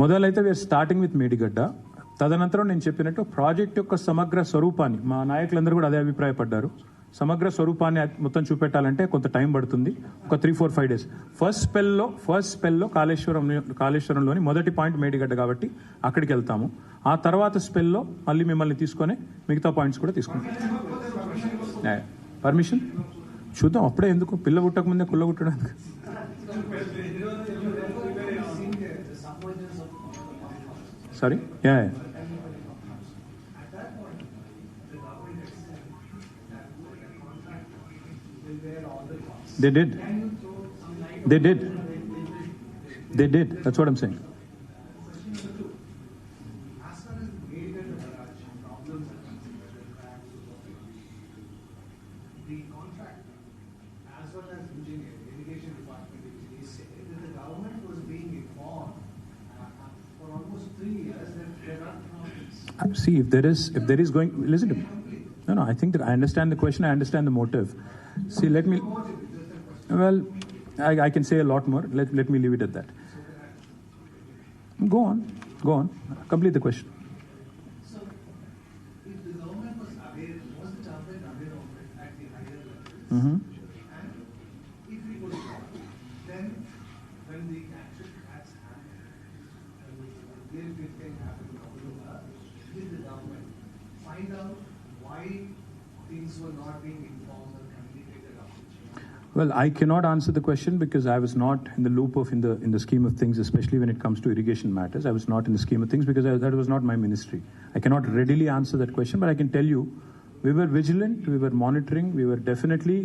మొదలైతే we are starting with Medigadda. తదనంతరం నేను చెప్పినట్టు ప్రాజెక్ట్ యొక్క సమగ్ర స్వరూపాన్ని మా నాయకులందరూ కూడా అదే అభిప్రాయపడ్డారు. సమగ్ర స్వరూపాన్ని మొత్తం చూపెట్టాలంటే కొంత టైం పడుతుంది, ఒక 3-4-5 days. ఫస్ట్ స్పెల్లో కాళేశ్వరంలోని మొదటి పాయింట్ మేడిగడ్డ కాబట్టి అక్కడికి వెళ్తాము. ఆ తర్వాత స్పెల్లో మళ్ళీ మిమ్మల్ని తీసుకొని మిగతా పాయింట్స్ కూడా తీసుకుంటాం. పర్మిషన్ చూద్దాం, అప్పుడే ఎందుకు, పిల్ల పుట్టక ముందే కుల్ల పుట్టడానికి. Sorry, They did. That's what I'm saying. The contract, as well as engineer, irrigation department, they say that the government was being informed for almost 3 years that there are problems. See, if there is going, listen to me. No, I think that I understand the question. I understand the motive. See, let me. Well, I can say a lot more. Let me leave it at that. Go on. Complete the question. So, if the government was aware, was the government aware of it at the higher level? Mm-hmm. And if it was not, then when the action has happened, did the government find out why things were not being informed or communicated out? Well, I cannot answer the question because I was not in the loop of in the scheme of things, especially when it comes to irrigation matters. I was not in the scheme of things because that was not my ministry. I cannot readily answer that question, but I can tell you we were vigilant, we were monitoring, we were definitely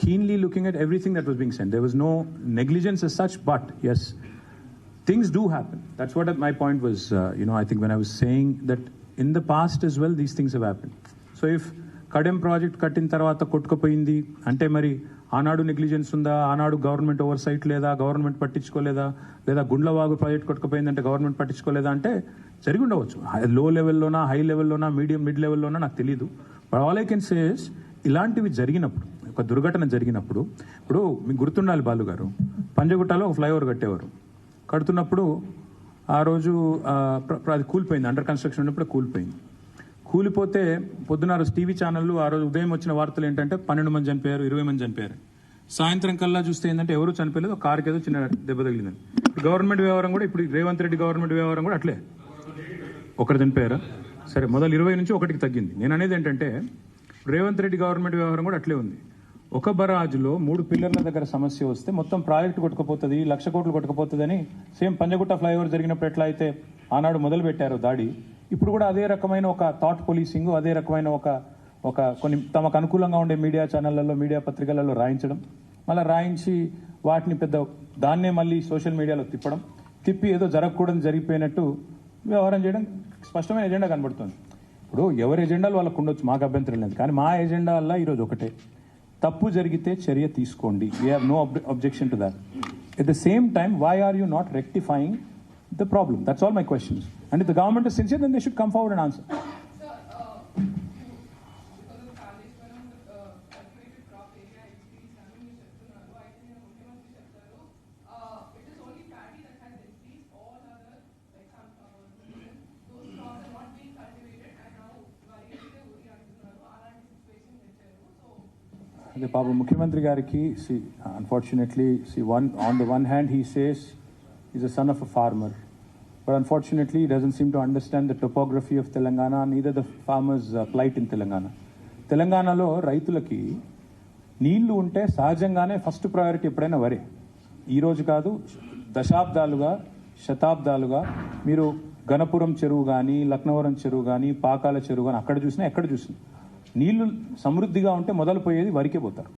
keenly looking at everything that was being sent. There was no negligence as such, but yes, things do happen. That's what my point was. I think when I was saying that in the past as well, these things have happened. So if Kadem project కట్టిన తర్వాత కొట్టుకుపోయింది అంటే మరి ఆనాడు negligence ఉందా, ఆనాడు government over site లేదా, government పట్టించుకోలేదా, లేదా గుండ్లవాగు ప్రాజెక్ట్ కొట్టుకుపోయిందంటే గవర్నమెంట్ పట్టించుకోలేదా అంటే జరిగి ఉండవచ్చు. లో లెవెల్లోనా, హై లెవెల్లోనా, మిడ్ లెవెల్లోనా నాకు తెలియదు. But all I can say is ఇలాంటివి జరిగినప్పుడు, ఒక దుర్ఘటన జరిగినప్పుడు, ఇప్పుడు మీకు గుర్తుండాలి బాలు గారు, పంజగుట్టలో ఒక ఫ్లైఓవర్ కడుతున్నప్పుడు ఆ రోజు అది కూలిపోయింది, అండర్ కన్స్ట్రక్షన్ ఉన్నప్పుడు కూలిపోతే పొద్దున టీవీ ఛానళ్ళు ఆ రోజు ఉదయం వచ్చిన వార్తలు ఏంటంటే 12 మంది చనిపోయారు, 20 మంది చనిపోయారు. సాయంత్రం కల్లా చూస్తే ఏంటంటే ఎవరు చనిపోలేదు, ఒక కారుకి ఏదో చిన్న దెబ్బ తగిలిందని. గవర్నమెంట్ వ్యవహారం కూడా ఇప్పుడు రేవంత్ రెడ్డి గవర్నమెంట్ వ్యవహారం కూడా అట్లే, ఒకరు చనిపోయారా, సరే మొదలు 20 నుంచి 1కి తగ్గింది. నేను అనేది ఏంటంటే రేవంత్ రెడ్డి గవర్నమెంట్ వ్యవహారం కూడా అట్లే ఉంది. ఒక బరాజులో 3 పిల్లర్ల దగ్గర సమస్య వస్తే మొత్తం ప్రాజెక్టు కొట్టుకుపోతుంది, 1,00,000 కోట్లు కొట్టుకుపోతుంది అని సేమ్ పంజగుట్ట ఫ్లైఓవర్ జరిగినప్పుడు ఎట్లా అయితే ఆనాడు మొదలు పెట్టారు దాడి, ఇప్పుడు కూడా అదే రకమైన ఒక థాట్ పోలీసింగ్, అదే రకమైన ఒక కొన్ని తమకు అనుకూలంగా ఉండే మీడియా ఛానళ్లలో, మీడియా పత్రికలలో రాయించడం, మళ్ళీ రాయించి వాటిని దాన్నే మళ్ళీ సోషల్ మీడియాలో తిప్పి ఏదో జరగకూడదు జరిగిపోయినట్టు వ్యవహారం చేయడం స్పష్టమైన ఎజెండా కనబడుతుంది. ఇప్పుడు ఎవరి ఎజెండాలు వాళ్ళకు ఉండొచ్చు, మాకు అభ్యంతరం లేదు, కానీ మా ఎజెండా వల్ల ఈరోజు ఒకటే, తప్పు జరిగితే చర్య తీసుకోండి. We have no objection to that. At the same time, why are you not rectifying the problem? That's all my questions. And if the government is sincere, then they should come forward and answer. Sir, because of Kaleshwaram cultivated crop area increase అని మీరు చెప్తున్నారు, అయితే నేను ముఖ్యమంత్రి చెప్తారు, it is only paddy that has increased, all other like sunflower, those crops are not being cultivated and now వరి అయితే ఊరి అంటున్నారు, అలాంటి సిచ్యువేషన్ తెచ్చారు. సో అదే పాపం ముఖ్యమంత్రి గారికి, unfortunately, on the one hand he says he's a son of a farmer, but unfortunately he doesn't seem to understand the topography of Telangana, neither the farmers' plight in Telangana. తెలంగాణలో రైతులకి నీళ్లు ఉంటే సహజంగానే first priority ఎప్పుడైనా వరే. ఈరోజు కాదు, దశాబ్దాలుగా, శతాబ్దాలుగా మీరు గణపురం చెరువు కానీ, లక్నవరం చెరువు కానీ, పాకాల చెరువు కానీ ఎక్కడ చూసినా నీళ్లు సమృద్ధిగా ఉంటే మొదలు పోయేది వరికే పోతారు.